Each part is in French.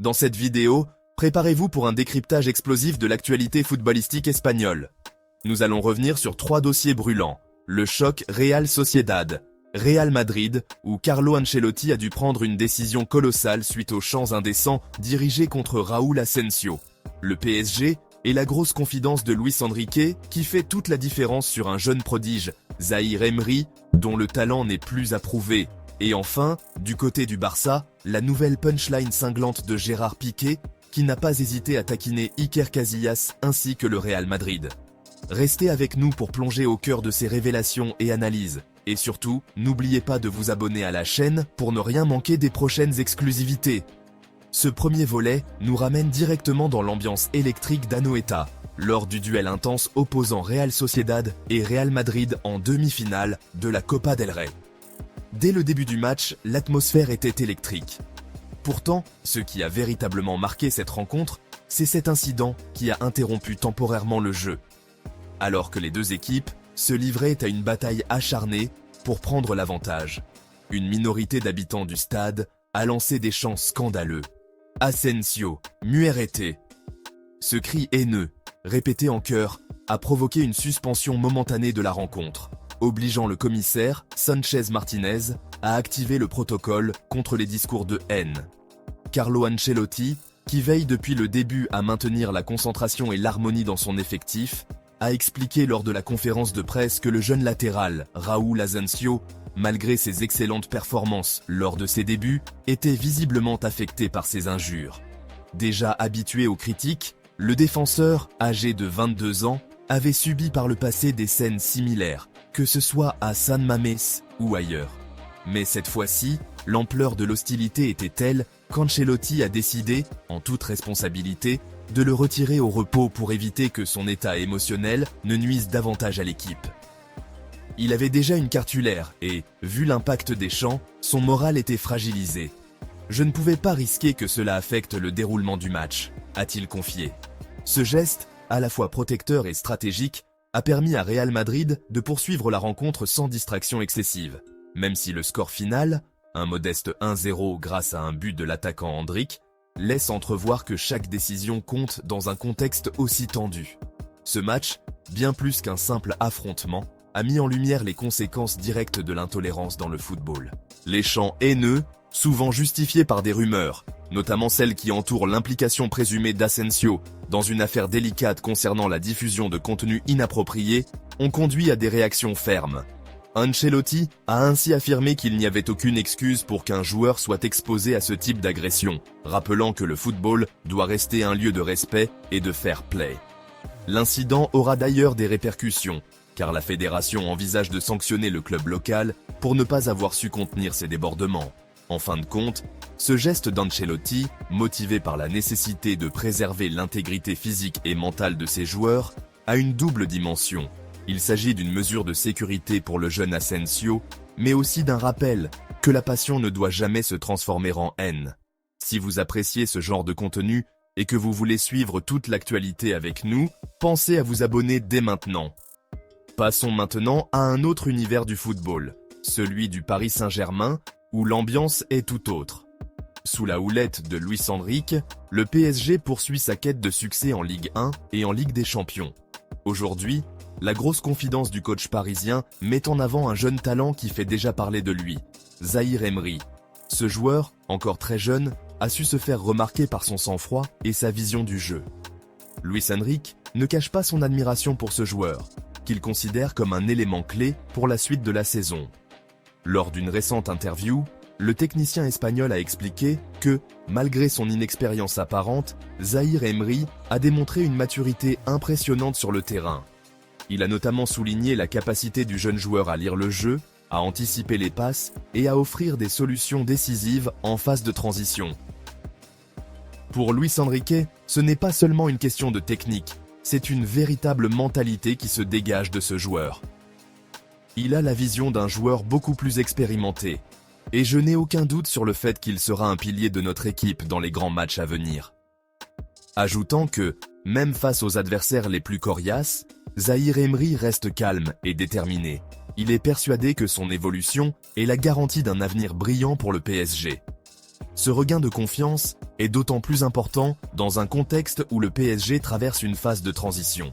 Dans cette vidéo, préparez-vous pour un décryptage explosif de l'actualité footballistique espagnole. Nous allons revenir sur 3 dossiers brûlants. Le choc Real Sociedad, Real Madrid, où Carlo Ancelotti a dû prendre une décision colossale suite aux chants indécents dirigés contre Raúl Asensio. Le PSG et la grosse confidence de Luis Enrique qui fait toute la différence sur un jeune prodige, Zahir Emery, dont le talent n'est plus à prouver. Et enfin, du côté du Barça, la nouvelle punchline cinglante de Gérard Piqué, qui n'a pas hésité à taquiner Iker Casillas ainsi que le Real Madrid. Restez avec nous pour plonger au cœur de ces révélations et analyses. Et surtout, n'oubliez pas de vous abonner à la chaîne pour ne rien manquer des prochaines exclusivités. Ce premier volet nous ramène directement dans l'ambiance électrique d'Anoeta, lors du duel intense opposant Real Sociedad et Real Madrid en demi-finale de la Copa del Rey. Dès le début du match, l'atmosphère était électrique. Pourtant, ce qui a véritablement marqué cette rencontre, c'est cet incident qui a interrompu temporairement le jeu. Alors que les deux équipes se livraient à une bataille acharnée pour prendre l'avantage, une minorité d'habitants du stade a lancé des chants scandaleux. Asensio, muérete. Ce cri haineux, répété en chœur, a provoqué une suspension momentanée de la rencontre, obligeant le commissaire, Sanchez Martinez, à activer le protocole contre les discours de haine. Carlo Ancelotti, qui veille depuis le début à maintenir la concentration et l'harmonie dans son effectif, a expliqué lors de la conférence de presse que le jeune latéral, Raúl Asensio, malgré ses excellentes performances lors de ses débuts, était visiblement affecté par ces injures. Déjà habitué aux critiques, le défenseur, âgé de 22 ans, avait subi par le passé des scènes similaires, que ce soit à San Mamés ou ailleurs. Mais cette fois-ci, l'ampleur de l'hostilité était telle qu'Ancelotti a décidé, en toute responsabilité, de le retirer au repos pour éviter que son état émotionnel ne nuise davantage à l'équipe. Il avait déjà une cartulaire et, vu l'impact des chants, son moral était fragilisé. Je ne pouvais pas risquer que cela affecte le déroulement du match, a-t-il confié. Ce geste, à la fois protecteur et stratégique, a permis à Real Madrid de poursuivre la rencontre sans distraction excessive, même si le score final, un modeste 1-0 grâce à un but de l'attaquant Endrick, laisse entrevoir que chaque décision compte dans un contexte aussi tendu. Ce match, bien plus qu'un simple affrontement, a mis en lumière les conséquences directes de l'intolérance dans le football. Les chants haineux, souvent justifiés par des rumeurs, notamment celles qui entourent l'implication présumée d'Asensio dans une affaire délicate concernant la diffusion de contenu inapproprié, ont conduit à des réactions fermes. Ancelotti a ainsi affirmé qu'il n'y avait aucune excuse pour qu'un joueur soit exposé à ce type d'agression, rappelant que le football doit rester un lieu de respect et de fair play. L'incident aura d'ailleurs des répercussions, car la fédération envisage de sanctionner le club local pour ne pas avoir su contenir ses débordements. En fin de compte, ce geste d'Ancelotti, motivé par la nécessité de préserver l'intégrité physique et mentale de ses joueurs, a une double dimension. Il s'agit d'une mesure de sécurité pour le jeune Asensio, mais aussi d'un rappel que la passion ne doit jamais se transformer en haine. Si vous appréciez ce genre de contenu et que vous voulez suivre toute l'actualité avec nous, pensez à vous abonner dès maintenant. Passons maintenant à un autre univers du football, celui du Paris Saint-Germain, où l'ambiance est tout autre. Sous la houlette de Luis Enrique, le PSG poursuit sa quête de succès en Ligue 1 et en Ligue des Champions. Aujourd'hui, la grosse confidence du coach parisien met en avant un jeune talent qui fait déjà parler de lui, Zahir Emery. Ce joueur, encore très jeune, a su se faire remarquer par son sang-froid et sa vision du jeu. Luis Enrique ne cache pas son admiration pour ce joueur, qu'il considère comme un élément clé pour la suite de la saison. Lors d'une récente interview, le technicien espagnol a expliqué que, malgré son inexpérience apparente, Zahir Emery a démontré une maturité impressionnante sur le terrain. Il a notamment souligné la capacité du jeune joueur à lire le jeu, à anticiper les passes et à offrir des solutions décisives en phase de transition. Pour Luis Enrique, ce n'est pas seulement une question de technique, c'est une véritable mentalité qui se dégage de ce joueur. Il a la vision d'un joueur beaucoup plus expérimenté, et je n'ai aucun doute sur le fait qu'il sera un pilier de notre équipe dans les grands matchs à venir. Ajoutant que, même face aux adversaires les plus coriaces, Zahir Emery reste calme et déterminé. Il est persuadé que son évolution est la garantie d'un avenir brillant pour le PSG. Ce regain de confiance est d'autant plus important dans un contexte où le PSG traverse une phase de transition.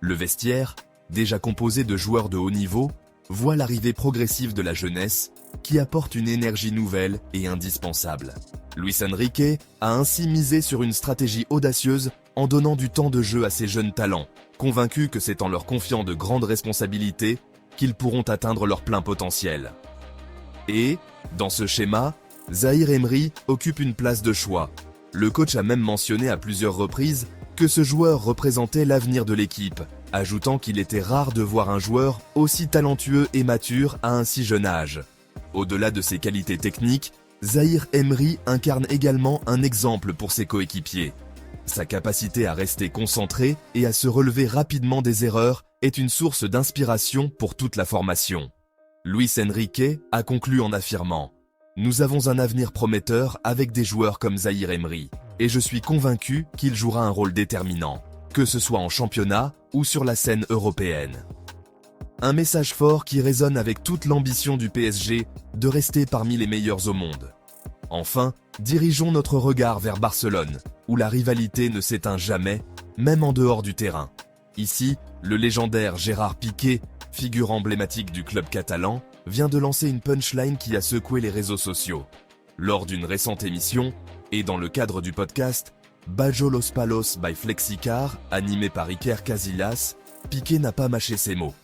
Le vestiaire, déjà composé de joueurs de haut niveau, voit l'arrivée progressive de la jeunesse, qui apporte une énergie nouvelle et indispensable. Luis Enrique a ainsi misé sur une stratégie audacieuse en donnant du temps de jeu à ces jeunes talents, convaincu que c'est en leur confiant de grandes responsabilités qu'ils pourront atteindre leur plein potentiel. Et, dans ce schéma, Zahir Emery occupe une place de choix. Le coach a même mentionné à plusieurs reprises que ce joueur représentait l'avenir de l'équipe, ajoutant qu'il était rare de voir un joueur aussi talentueux et mature à un si jeune âge. Au-delà de ses qualités techniques, Zahir Emery incarne également un exemple pour ses coéquipiers. Sa capacité à rester concentré et à se relever rapidement des erreurs est une source d'inspiration pour toute la formation. Luis Enrique a conclu en affirmant « Nous avons un avenir prometteur avec des joueurs comme Zahir Emery, et je suis convaincu qu'il jouera un rôle déterminant, que ce soit en championnat ou sur la scène européenne. » Un message fort qui résonne avec toute l'ambition du PSG de rester parmi les meilleurs au monde. Enfin, dirigeons notre regard vers Barcelone, où la rivalité ne s'éteint jamais, même en dehors du terrain. Ici, le légendaire Gérard Piqué, figure emblématique du club catalan, vient de lancer une punchline qui a secoué les réseaux sociaux. Lors d'une récente émission, et dans le cadre du podcast Bajo Los Palos by Flexicar, animé par Iker Casillas, Piqué n'a pas mâché ses mots.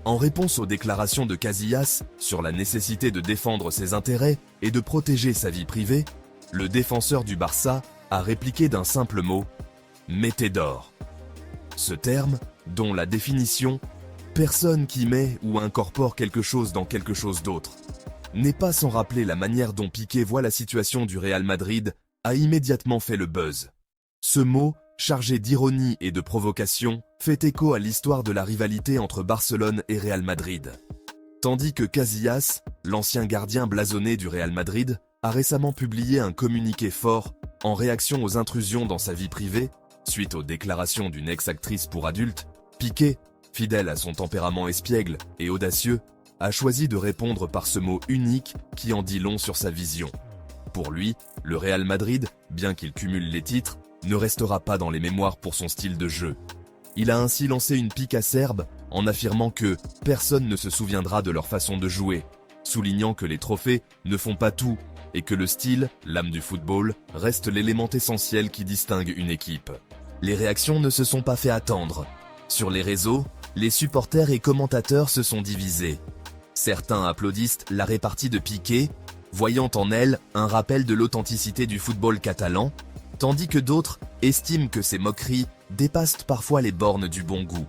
En réponse aux déclarations de Casillas sur la nécessité de défendre ses intérêts et de protéger sa vie privée, le défenseur du Barça a répliqué d'un simple mot « métédor ». Ce terme, dont la définition « personne qui met ou incorpore quelque chose dans quelque chose d'autre », n'est pas sans rappeler la manière dont Piqué voit la situation du Real Madrid, a immédiatement fait le buzz. Ce mot, chargé d'ironie et de provocation, fait écho à l'histoire de la rivalité entre Barcelone et Real Madrid. Tandis que Casillas, l'ancien gardien blasonné du Real Madrid, a récemment publié un communiqué fort en réaction aux intrusions dans sa vie privée, suite aux déclarations d'une ex-actrice pour adultes, Piqué, fidèle à son tempérament espiègle et audacieux, a choisi de répondre par ce mot unique qui en dit long sur sa vision. Pour lui, le Real Madrid, bien qu'il cumule les titres, ne restera pas dans les mémoires pour son style de jeu. Il a ainsi lancé une pique acerbe en affirmant que personne ne se souviendra de leur façon de jouer, soulignant que les trophées ne font pas tout et que le style, l'âme du football, reste l'élément essentiel qui distingue une équipe. Les réactions ne se sont pas fait attendre. Sur les réseaux, les supporters et commentateurs se sont divisés. Certains applaudissent la répartie de Piqué, voyant en elle un rappel de l'authenticité du football catalan, tandis que d'autres estiment que ces moqueries dépassent parfois les bornes du bon goût.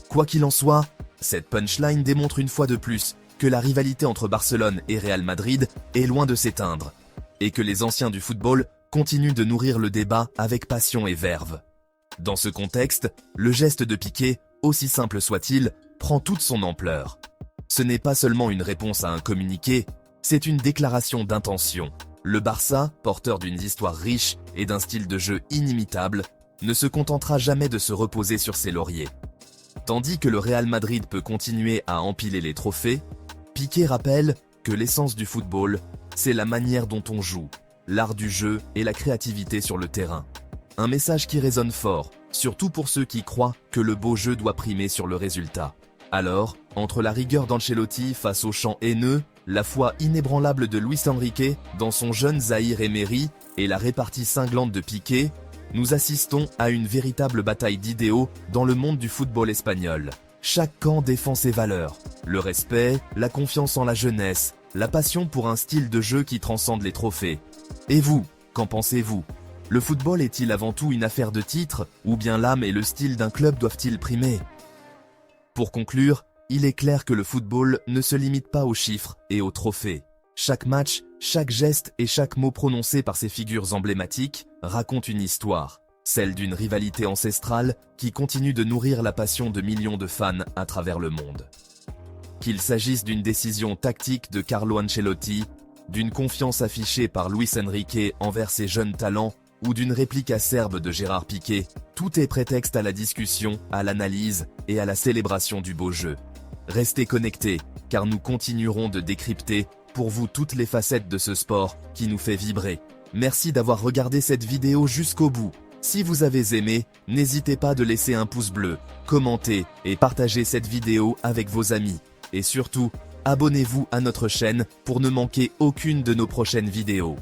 Quoi qu'il en soit, cette punchline démontre une fois de plus que la rivalité entre Barcelone et Real Madrid est loin de s'éteindre, et que les anciens du football continuent de nourrir le débat avec passion et verve. Dans ce contexte, le geste de Piqué, aussi simple soit-il, prend toute son ampleur. Ce n'est pas seulement une réponse à un communiqué, c'est une déclaration d'intention. Le Barça, porteur d'une histoire riche et d'un style de jeu inimitable, ne se contentera jamais de se reposer sur ses lauriers. Tandis que le Real Madrid peut continuer à empiler les trophées, Piqué rappelle que l'essence du football, c'est la manière dont on joue, l'art du jeu et la créativité sur le terrain. Un message qui résonne fort, surtout pour ceux qui croient que le beau jeu doit primer sur le résultat. Alors, entre la rigueur d'Ancelotti face au chant haineux, la foi inébranlable de Luis Enrique dans son jeune Zahir Emery et la répartie cinglante de Piqué, nous assistons à une véritable bataille d'idéaux dans le monde du football espagnol. Chaque camp défend ses valeurs, le respect, la confiance en la jeunesse, la passion pour un style de jeu qui transcende les trophées. Et vous, qu'en pensez-vous ? Le football est-il avant tout une affaire de titres, ou bien l'âme et le style d'un club doivent-ils primer ? Pour conclure, il est clair que le football ne se limite pas aux chiffres et aux trophées. Chaque match, chaque geste et chaque mot prononcé par ces figures emblématiques raconte une histoire, celle d'une rivalité ancestrale qui continue de nourrir la passion de millions de fans à travers le monde. Qu'il s'agisse d'une décision tactique de Carlo Ancelotti, d'une confiance affichée par Luis Enrique envers ses jeunes talents, ou d'une réplique acerbe de Gérard Piqué, tout est prétexte à la discussion, à l'analyse et à la célébration du beau jeu. Restez connectés, car nous continuerons de décrypter pour vous toutes les facettes de ce sport qui nous fait vibrer. Merci d'avoir regardé cette vidéo jusqu'au bout. Si vous avez aimé, n'hésitez pas de laisser un pouce bleu, commenter et partager cette vidéo avec vos amis. Et surtout, abonnez-vous à notre chaîne pour ne manquer aucune de nos prochaines vidéos.